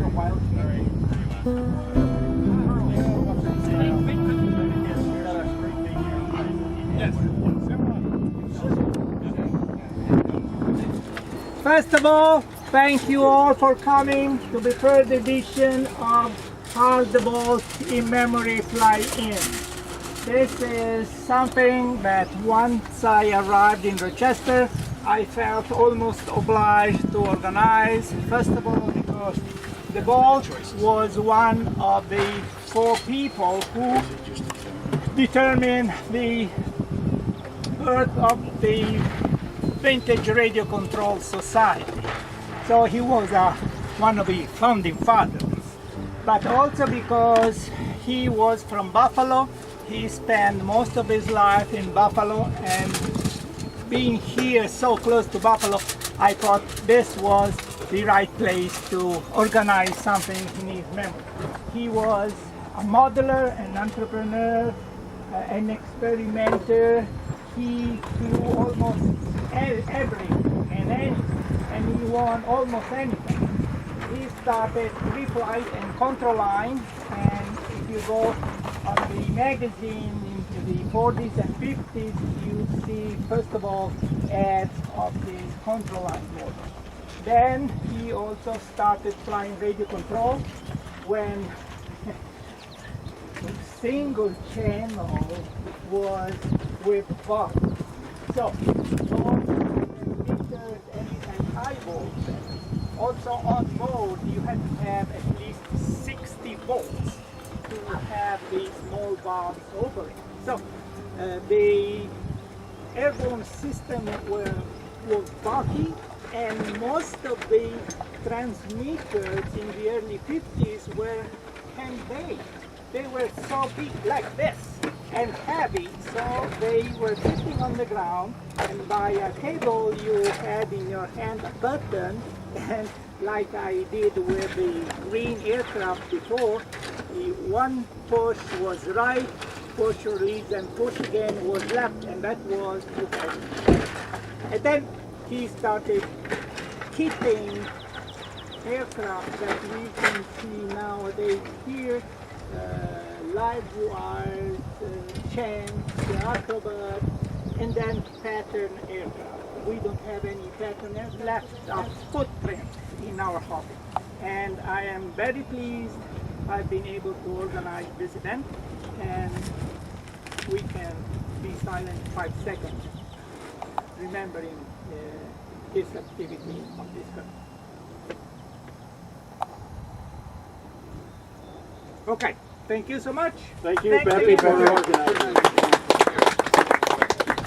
a while. First of all, thank you all for coming to the third edition of Hal deBolt In-Memoriam Fly-in. This is something that once I arrived in Rochester, I felt almost obliged to organize. First of all, because deBolt was one of the 4 people who determined the birth of the Vintage Radio Control Society. So he was one of the founding fathers. But also because he was from Buffalo, he spent most of his life in Buffalo, and being here so close to Buffalo, I thought this was the right place to organize something in his memory. He was a modeler, an entrepreneur, an experimenter. He flew almost everything and anything, and he won almost anything. He started reflight and control line, and if you go on the magazine into the 40s and 50s, you see first of all ads of the control line model. Then he also started flying radio control when the single channel was with Bob. So meters, anytime high volts. Also on board you had to have at least 60 volts to have the small bombs over it. So the airborne system was bulky, and most of the transmitters in the early 50s were hand-made. They were so big like this and heavy, so they were sitting on the ground, and by a cable you had in your hand a button, and like I did with the green aircraft before, the one push was right, push release, and push again was left, and that was okay. And then he started kitting aircraft that we can see nowadays here, live wires, Chance, Acrobat, and then pattern aircraft. We don't have any pattern aircraft left of footprint in our hobby. And I am very pleased I've been able to organize this event, and we can be silent 5 seconds, remembering his activity on this country. Okay, thank you so much. Thank you, Pappy, for organizing.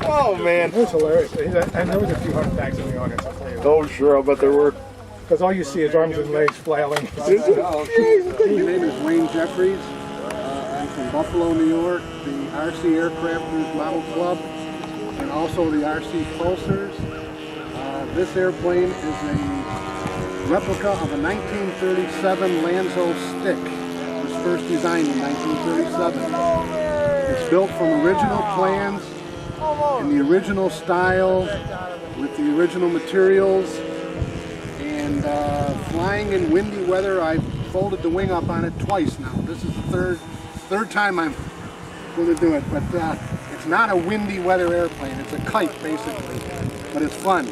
Oh man, It was hilarious. And there was a few heart attacks in the audience, I'll tell you. oh sure, I bet there were. Because all you see is arms and legs flailing. My name is Wayne Jeffries. I'm from Buffalo, New York, the RC Aircrafters Model Club, and also the RC Pulsars. This airplane is a replica of a 1937 Lanzo stick. It was first designed in 1937. It's built from original plans, in the original style, with the original materials, and flying in windy weather. I've folded the wing up on it twice now. This is the third time I'm going to do it, but it's not a windy weather airplane. It's a kite basically, but it's fun,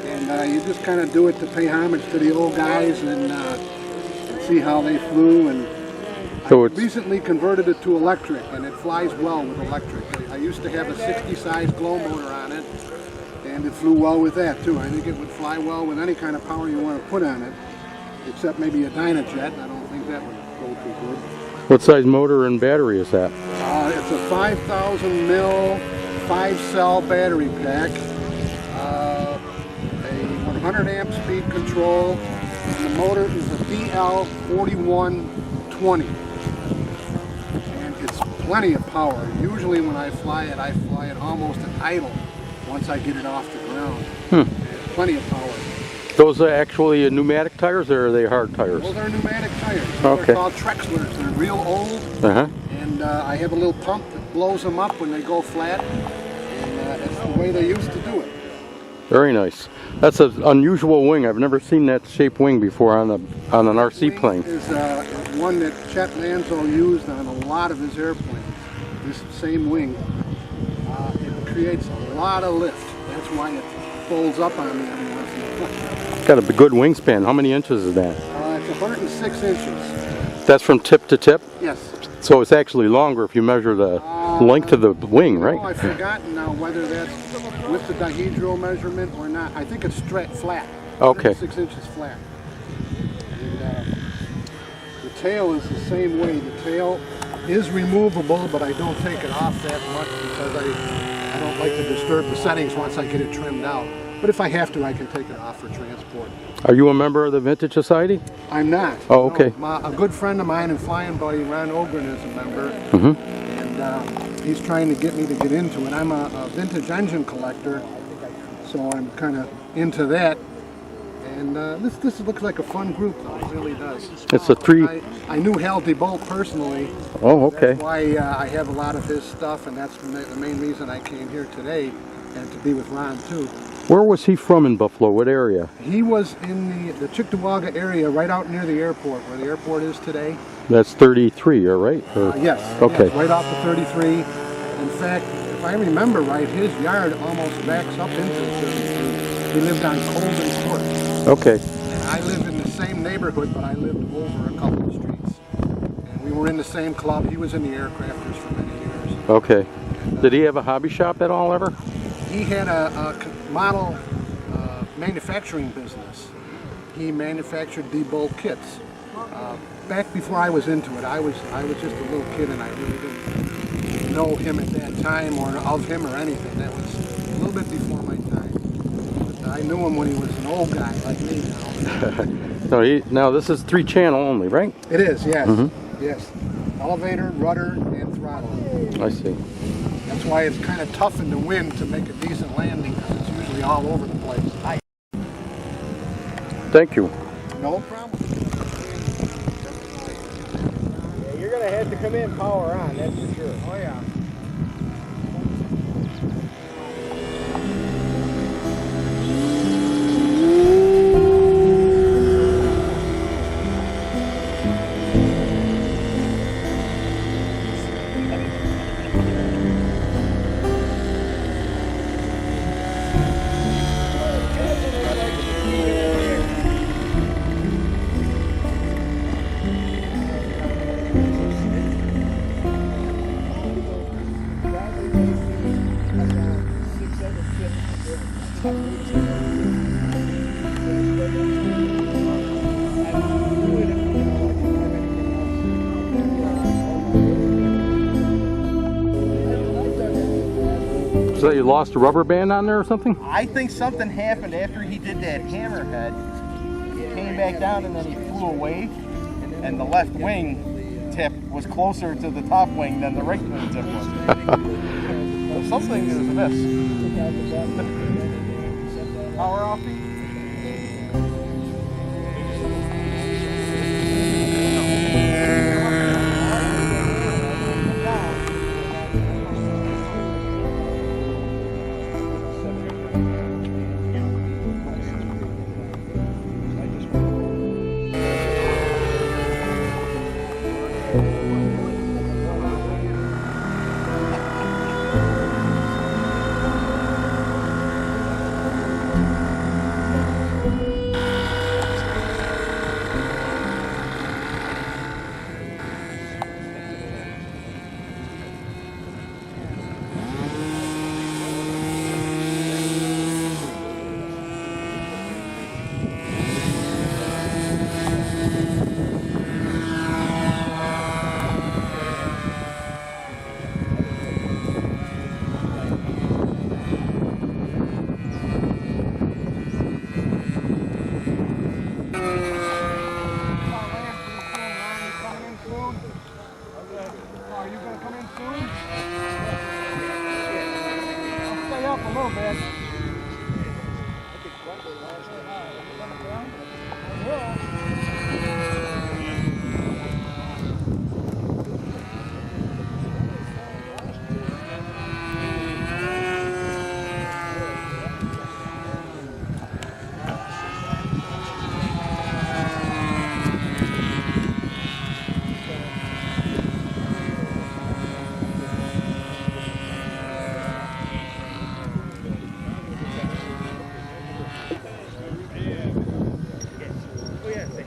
and you just kind of do it to pay homage to the old guys and see how they flew. And So I it's recently converted it to electric, and it flies well with electric. I used to have a 60 size glow motor on it, and it flew well with that too. I think it would fly well with any kind of power you want to put on it, except maybe a Dynajet. I don't think that would go too good. what size motor and battery is that? It's a 5,000 mil 5-cell battery pack, a 100 amp speed control, and the motor is a BL4120. It's plenty of power. Usually when I fly it almost at idle once I get it off the ground. It's plenty of power. Those are actually pneumatic tires, or are they hard tires? Those are pneumatic tires. Okay. They're called Trexlers. They're real old. And I have a little pump that blows them up when they go flat. And that's the way they used to do it. Very nice. That's an unusual wing. I've never seen that shaped wing before on an RC plane. Is one that Chet Lanzo used on a lot of his airplanes. This same wing. It creates a lot of lift. That's why it folds up on me every once in a while. Got a good wingspan. How many inches is that? It's 106 inches. That's from tip to tip? Yes. So it's actually longer if you measure the length of the wing, right? Oh, I've forgotten now whether that's with the dihedral measurement or not. I think it's straight flat. Okay. 6 inches flat. And the tail is the same way. The tail is removable, but I don't take it off that much because I don't like to disturb the settings once I get it trimmed out. But if I have to, I can take it off for transport. Are you a member of the Vintage Society? I'm not. Oh, okay. No, a good friend of mine and flying buddy, Ron Ogren, is a member. And he's trying to get me to get into it. I'm a vintage engine collector, so I'm kind of into that. And this looks like a fun group, though. It really does. It's a three. I knew Hal deBolt personally. Oh, okay. That's why I have a lot of his stuff, and that's the main reason I came here today, and to be with Ron too. Where was he from in Buffalo? What area? He was in the Cheektowaga area, right out near the airport, where the airport is today. That's 33, all right? Yes. Okay. Yes, right off the 33. In fact, if I remember right, his yard almost backs up into the 33. He lived on Colden Court. Okay. And I lived in the same neighborhood, but I lived over a couple of streets. And we were in the same club. He was in the aircrafters for many years. Okay. Did he have a hobby shop at all ever? He had a model manufacturing business. He manufactured deBolt kits. Back before I was into it, I was just a little kid, and I really didn't know him at that time or of him or anything. That was a little bit before my time. But I knew him when he was an old guy like me now. Now this is 3-channel only, right? It is, yes. Yes. Elevator, rudder, and throttle. I see. That's why it's kind of tough in the wind to make a decent landing, because it's usually all over the place. Thank you. No problem. Yeah, you're going to have to come in power on, that's for sure. Oh, yeah. So you lost a rubber band on there or something? I think something happened after he did that hammerhead. He came back down and then he flew away, and the left wing tip was closer to the top wing than the right wing tip was. So something is amiss. Power off.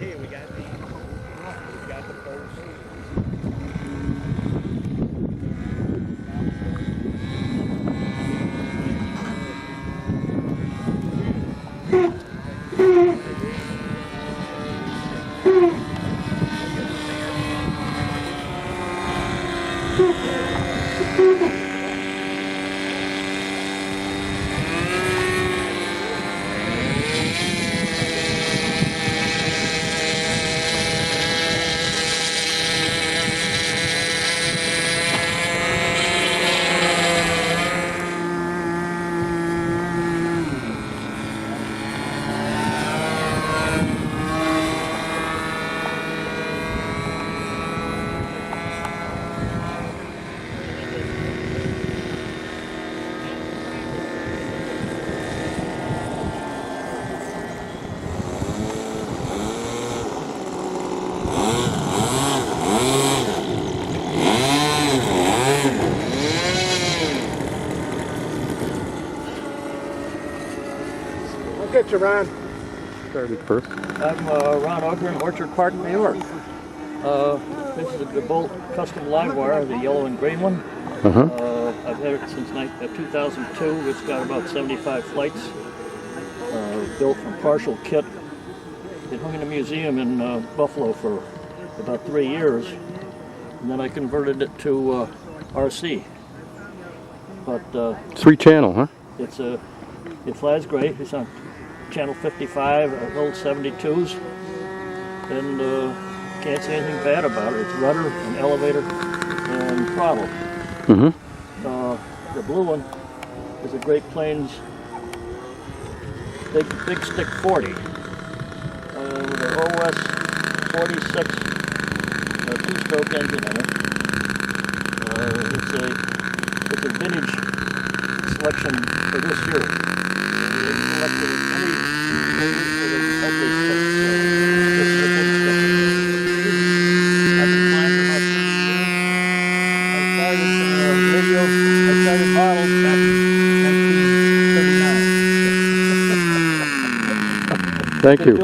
here, we got the post. Get you, Ron. Started first. I'm Ron Ogren, Orchard Park, New York. This is a deBolt custom live wire, the yellow and green one. I've had it since 2002. It's got about 75 flights. Built from partial kit. It hung in a museum in Buffalo for about 3 years. And then I converted it to RC. But 3-channel, huh? it flies great. It's on channel 55, old 72s, and can't say anything bad about it. It's rudder, an elevator, and throttle. The blue one is a Great Plains big stick 40 with an OS 46 two-stroke engine in it. It's a vintage selection for this year. They selected any for the ugly stick, so this is a big stick. I've been flying for about 30 years. I started radio, I started models back in 1939. Thank you.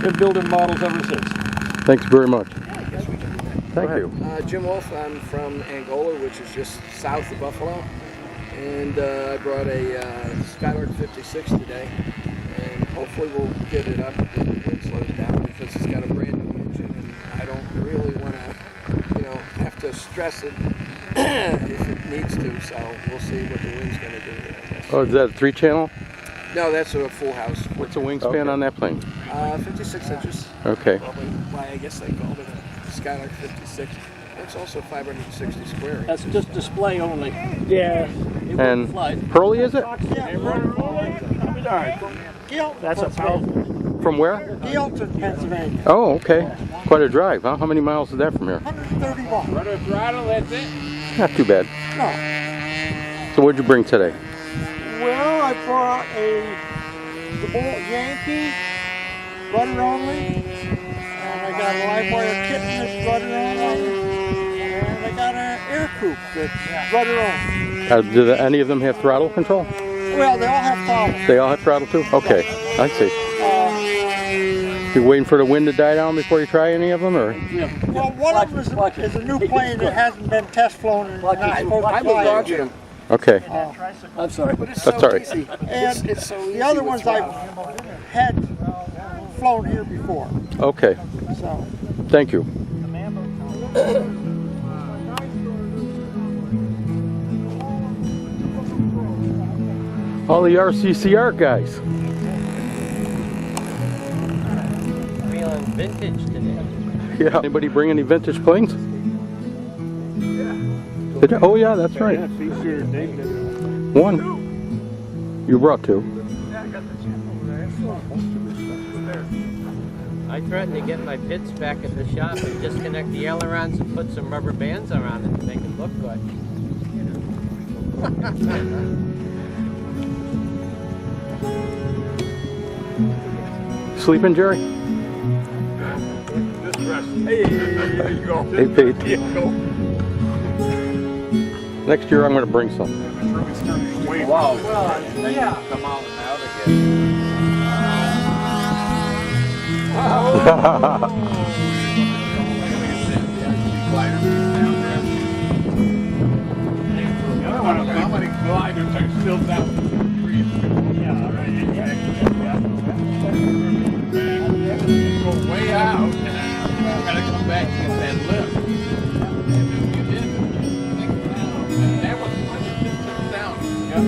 Been building models ever since. Thanks very much. Thank you. Jim Wolf, I'm from Angola, which is just south of Buffalo, and I brought a Skylark 56 today, and hopefully we'll get it up when the wind slows down, because it's got a brand new engine, and I don't really want to, have to stress it if it needs to, so we'll see what the wind's going to do here, I guess. Oh, is that a 3-channel? No, that's a full house. What's the wingspan on that plane? 56 inches. Okay. Probably why I guess they called it a Skylark 56. It's also 560 square. That's just display only. Yeah. And Pearly, is it? That's a Pearl. From where? Guilton, Pennsylvania. Oh, okay. Quite a drive, huh? How many miles is that from here? 131. Rudder throttle, that's it. Not too bad. No. So what'd you bring today? Well, I brought a deBolt Yankee, rudder only, and I got a live wire kit that's rudder only, and I got an air coupe that's rudder only. Do any of them have throttle control? Well, they all have throttle. They all have throttle too? Okay, I see. You waiting for the wind to die down before you try any of them, or? Well, one of them is a new plane that hasn't been test flown and not supposed to fly yet. Okay. I'm sorry. That's all right. And the other ones I've had flown here before. Okay. So. Thank you. All the RCCR guys. Feeling vintage today. Yeah. Anybody bring any vintage planes? Did you? Oh yeah, that's right. One. You brought two. I threatened to get my pits back at the shop and disconnect the ailerons and put some rubber bands around it to make it look good. Sleeping, Jerry? Just rest. Hey, there you go. Hey, Pete. There you go. Next year I'm going to bring some. Wow. Come out and out again. How many gliders are still down? Go way out, and gotta come back and get that lift. And you did. And that was much distance down. Yeah.